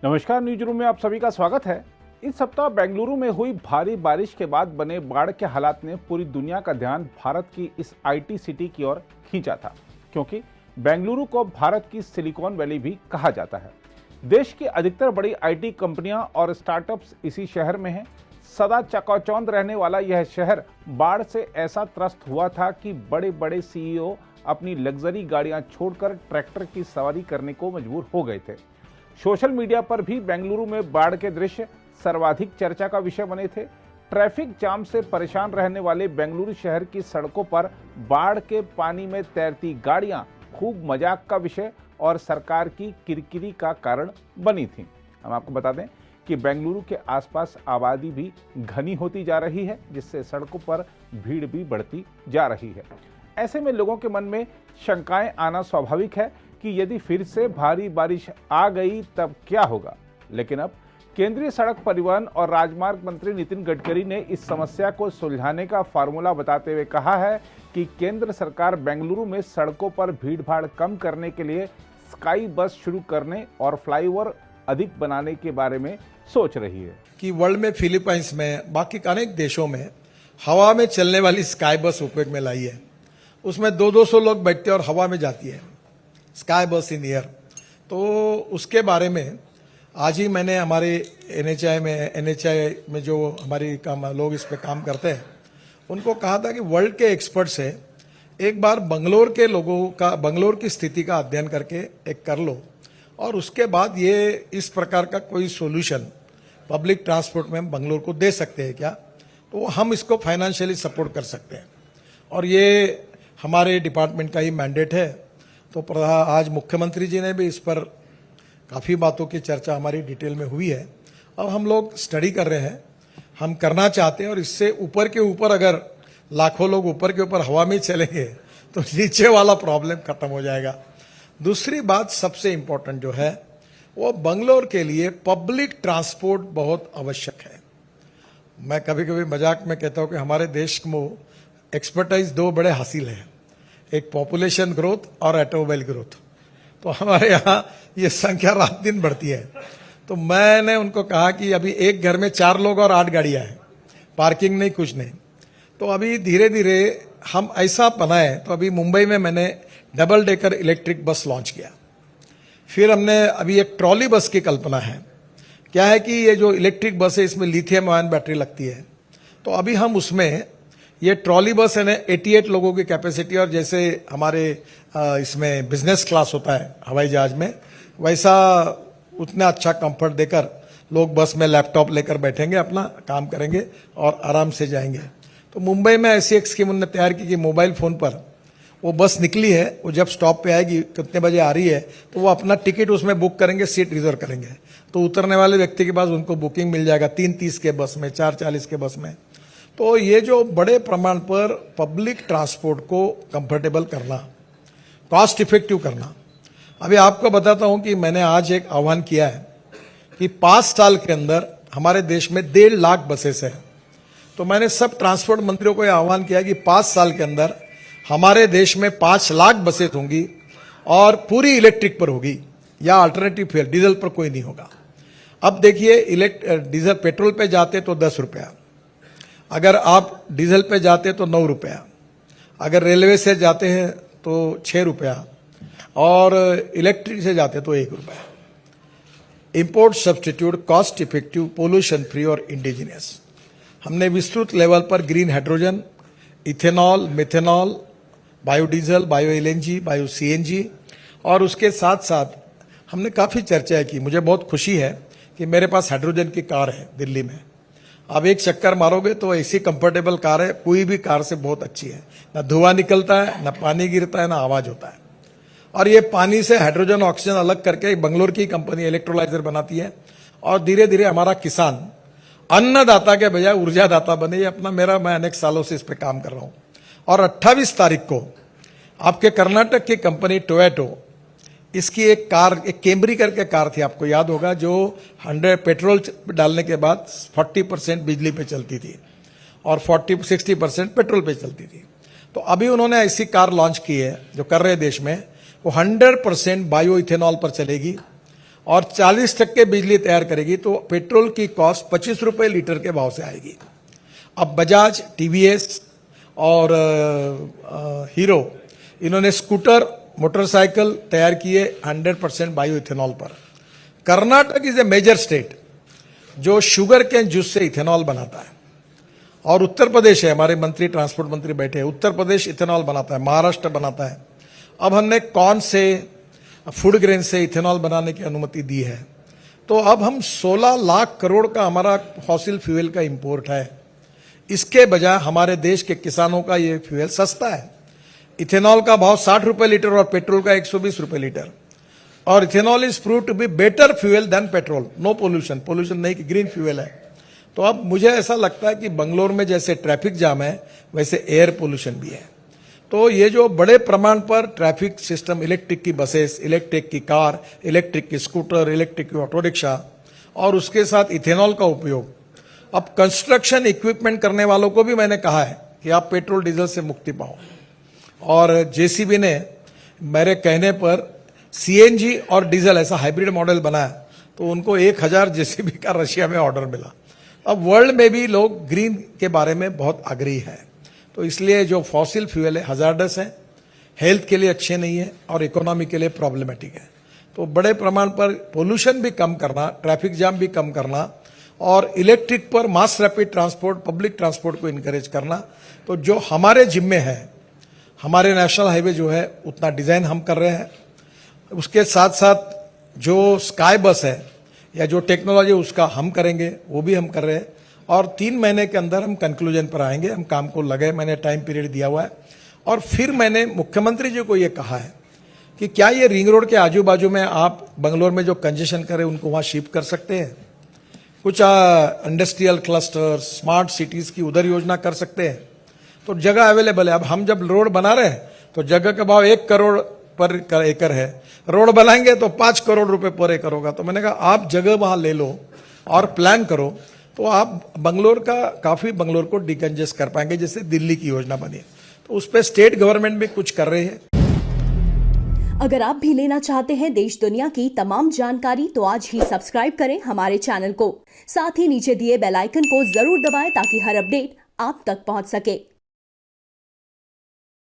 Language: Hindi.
नमस्कार, न्यूज रूम में आप सभी का स्वागत है। इस सप्ताह बेंगलुरु में हुई भारी बारिश के बाद बने बाढ़ के हालात ने पूरी दुनिया का ध्यान भारत की इस आईटी सिटी की ओर खींचा था, क्योंकि बेंगलुरु को भारत की सिलिकॉन वैली भी कहा जाता है। देश की अधिकतर बड़ी आईटी कंपनियां और स्टार्टअप्स इसी शहर में हैं। सदा चकाचौंध रहने वाला यह शहर बाढ़ से ऐसा त्रस्त हुआ था कि बड़े बड़े सीईओ अपनी लग्जरी गाड़ियां छोड़कर ट्रैक्टर की सवारी करने को मजबूर हो गए थे। सोशल मीडिया पर भी बेंगलुरु में बाढ़ के दृश्य सर्वाधिक चर्चा का विषय बने थे। ट्रैफिक जाम से परेशान रहने वाले बेंगलुरु शहर की सड़कों पर बाढ़ के पानी में तैरती गाड़ियां खूब मजाक का विषय और सरकार की किरकिरी का कारण बनी थीं। हम आपको बता दें कि बेंगलुरु के आसपास आबादी भी घनी होती जा रही है, जिससे सड़कों पर भीड़ भी बढ़ती जा रही है। ऐसे में लोगों के मन में शंकाएं आना स्वाभाविक है कि यदि फिर से भारी बारिश आ गई तब क्या होगा। लेकिन अब केंद्रीय सड़क परिवहन और राजमार्ग मंत्री नितिन गडकरी ने इस समस्या को सुलझाने का फार्मूला बताते हुए कहा है कि केंद्र सरकार बेंगलुरु में सड़कों पर भीड़भाड़ कम करने के लिए स्काई बस शुरू करने और फ्लाईओवर अधिक बनाने के बारे में सोच रही है। कि वर्ल्ड में फिलीपाइंस में बाकी अनेक देशों में हवा में चलने वाली स्काई बस उपयोग में लाई है। उसमें 200 लोग बैठते हैं और हवा में जाती है, स्काई बस इन एयर। तो उसके बारे में आज ही मैंने हमारे एनएचआई में जो हमारी लोग इस पे काम करते हैं उनको कहा था कि वर्ल्ड के एक्सपर्ट से एक बार बंगलोर की स्थिति का अध्ययन करके एक कर लो और उसके बाद ये इस प्रकार का कोई सॉल्यूशन पब्लिक ट्रांसपोर्ट में बंगलोर को दे सकते हैं क्या, तो हम इसको फाइनेंशियली सपोर्ट कर सकते हैं। और ये हमारे डिपार्टमेंट का ही मैंडेट है। तो आज मुख्यमंत्री जी ने भी इस पर काफ़ी बातों की चर्चा हमारी डिटेल में हुई है। अब हम लोग स्टडी कर रहे हैं, हम करना चाहते हैं और इससे ऊपर के ऊपर अगर लाखों लोग ऊपर के ऊपर हवा में चलेंगे तो नीचे वाला प्रॉब्लम खत्म हो जाएगा। दूसरी बात सबसे इंपॉर्टेंट जो है वो बंगलोर के लिए पब्लिक ट्रांसपोर्ट बहुत आवश्यक है। मैं कभी कभी मजाक में कहता हूं कि हमारे देश में एक्सपर्टाइज दो बड़े हासिल हैं, एक पॉपुलेशन ग्रोथ और ऑटोमोबाइल ग्रोथ। तो हमारे यहाँ ये संख्या रात दिन बढ़ती है। तो मैंने उनको कहा कि अभी एक घर में 4 लोग और 8 गाड़ियां हैं, पार्किंग नहीं, कुछ नहीं। तो अभी धीरे धीरे हम ऐसा बनाए। तो अभी मुंबई में मैंने double decker electric bus launch किया। फिर हमने अभी एक ट्रॉली बस की कल्पना है। क्या है कि ये जो इलेक्ट्रिक बस है इसमें लिथियम आयन बैटरी लगती है। तो अभी हम उसमें ये ट्रॉली बस है ना 88 लोगों की कैपेसिटी, और जैसे हमारे इसमें बिजनेस क्लास होता है हवाई जहाज में, वैसा उतना अच्छा कंफर्ट देकर लोग बस में लैपटॉप लेकर बैठेंगे, अपना काम करेंगे और आराम से जाएंगे। तो मुंबई में ऐसी एक स्कीम उन्होंने तैयार की कि मोबाइल फोन पर वो बस निकली है, वो जब स्टॉप पे आएगी कितने बजे आ रही है तो वो अपना टिकट उसमें बुक करेंगे, सीट रिजर्व करेंगे। तो उतरने वाले व्यक्ति के पास उनको बुकिंग मिल जाएगा 3:30 के बस में, 4:40 के बस में। तो ये जो बड़े प्रमाण पर पब्लिक ट्रांसपोर्ट को कंफर्टेबल करना, कॉस्ट इफेक्टिव करना। अभी आपको बताता हूं कि मैंने आज एक आह्वान किया है कि 5 साल के अंदर हमारे देश में 1.5 लाख बसेस है। तो मैंने सब ट्रांसपोर्ट मंत्रियों को यह आह्वान किया कि 5 साल के अंदर हमारे देश में 5 लाख बसेस होंगी और पूरी इलेक्ट्रिक पर होगी या अल्टरनेटिव फ्यूल, डीजल पर कोई नहीं होगा। अब देखिए डीजल पेट्रोल पे जाते तो 10 रुपया, अगर आप डीजल पे जाते तो 9 रुपया, अगर रेलवे से जाते हैं तो 6 रुपया और इलेक्ट्रिक से जाते तो 1 रुपया। Import substitute, cost effective, pollution free और इंडिजिनियस। हमने विस्तृत लेवल पर green hydrogen, ethanol, methanol, biodiesel, bio LNG, bio CNG और उसके साथ साथ हमने काफ़ी चर्चा की। मुझे बहुत खुशी है कि मेरे पास हाइड्रोजन की कार है दिल्ली में। आप एक चक्कर मारोगे तो ऐसी कंफर्टेबल कार है, कोई भी कार से बहुत अच्छी है। ना धुआं निकलता है, ना पानी गिरता है, ना आवाज होता है। और ये पानी से हाइड्रोजन ऑक्सीजन अलग करके बंगलोर की कंपनी इलेक्ट्रोलाइजर बनाती है। और धीरे धीरे हमारा किसान अन्नदाता के बजाय ऊर्जादाता बने। ये अपना मैं अनेक सालों से इस पर काम कर रहा हूं। और 28 तारीख को आपके कर्नाटक की कंपनी टोयोटो, इसकी एक कार, एक कैमरी करके कार थी, आपको याद होगा, जो 100 पेट्रोल डालने के बाद 40% बिजली पे चलती थी और 60% पेट्रोल पे चलती थी। तो अभी उन्होंने ऐसी कार लॉन्च की है जो कर रहे देश में, वो 100% बायो इथेनॉल पर चलेगी और 40% बिजली तैयार करेगी तो पेट्रोल की कॉस्ट 25 रुपए लीटर के भाव से आएगी। अब बजाज, टीवीएस और हीरो इन्होंने स्कूटर, मोटरसाइकिल तैयार किए 100% बायो इथेनॉल पर। Karnataka is a major state जो शुगर केन जूस से इथेनॉल बनाता है, और उत्तर प्रदेश है, हमारे मंत्री ट्रांसपोर्ट मंत्री बैठे हैं, उत्तर प्रदेश इथेनॉल बनाता है, महाराष्ट्र बनाता है। अब हमने कॉर्न से, फूड ग्रेन से इथेनॉल बनाने की अनुमति दी है। तो अब हम 16 लाख करोड़ का हमारा फॉसिल फ्यूल का इंपोर्ट है। इसके बजाय हमारे देश के किसानों का ये फ्यूल सस्ता है। इथेनॉल का भाव 60 रुपए लीटर और पेट्रोल का 120 रुपए लीटर। और ethanol is prove to be better fuel than petrol. No pollution, pollution नहीं, कि ग्रीन फ्यूल है। तो अब मुझे ऐसा लगता है कि बंगलोर में जैसे ट्रैफिक जाम है वैसे एयर पोल्यूशन भी है। तो ये जो बड़े प्रमाण पर ट्रैफिक सिस्टम, इलेक्ट्रिक की बसेस, इलेक्ट्रिक की कार, इलेक्ट्रिक की स्कूटर, इलेक्ट्रिक की ऑटो रिक्शा और उसके साथ इथेनॉल का उपयोग, अब कंस्ट्रक्शन इक्विपमेंट करने वालों को भी मैंने कहा है कि आप पेट्रोल डीजल से मुक्ति पाओ। और जेसीबी ने मेरे कहने पर सीएनजी और डीजल ऐसा हाइब्रिड मॉडल बनाया, तो उनको 1000 जेसीबी का रशिया में ऑर्डर मिला। अब वर्ल्ड में भी लोग ग्रीन के बारे में बहुत आग्रही है। तो इसलिए जो फॉसिल फ्यूल है हजार्डस है, हेल्थ के लिए अच्छे नहीं है और इकोनॉमी के लिए प्रॉब्लमेटिक है। तो बड़े प्रमाण पर पोल्यूशन भी कम करना, ट्रैफिक जाम भी कम करना और इलेक्ट्रिक पर mass rapid transport, public transport को इनकरेज करना, तो जो हमारे जिम्मे है, हमारे नेशनल हाईवे जो है उतना डिजाइन हम कर रहे हैं। उसके साथ साथ जो स्काई बस है या जो टेक्नोलॉजी उसका हम करेंगे, वो भी हम कर रहे हैं। और 3 महीने के अंदर हम कंक्लूजन पर आएंगे। हम काम को लगे, मैंने टाइम पीरियड दिया हुआ है। और फिर मैंने मुख्यमंत्री जी को ये कहा है कि क्या ये रिंग रोड के आजू बाजू में आप बंगलोर में जो कंजेशन करें उनको वहां शिफ्ट कर सकते हैं, कुछ इंडस्ट्रियल क्लस्टर, स्मार्ट सिटीज की उधर योजना कर सकते हैं। तो जगह अवेलेबल है। अब हम जब रोड बना रहे हैं तो जगह का भाव 1 करोड़ पर एकड़ है, रोड बनाएंगे तो 5 करोड़ रुपए पर एकड़ होगा। तो मैंने कहा आप जगह वहां ले लो और प्लान करो, तो आप बंगलोर का काफी बंगलोर को डिकंजेस्ट कर पाएंगे, जैसे दिल्ली की योजना बनी। तो उस पर स्टेट गवर्नमेंट भी कुछ कर रही है। अगर आप भी लेना चाहते हैं देश दुनिया की तमाम जानकारी तो आज ही सब्सक्राइब करें हमारे चैनल को। साथ ही नीचे दिए बेल आइकन को जरूर दबाएं ताकि हर अपडेट आप तक पहुंच सके।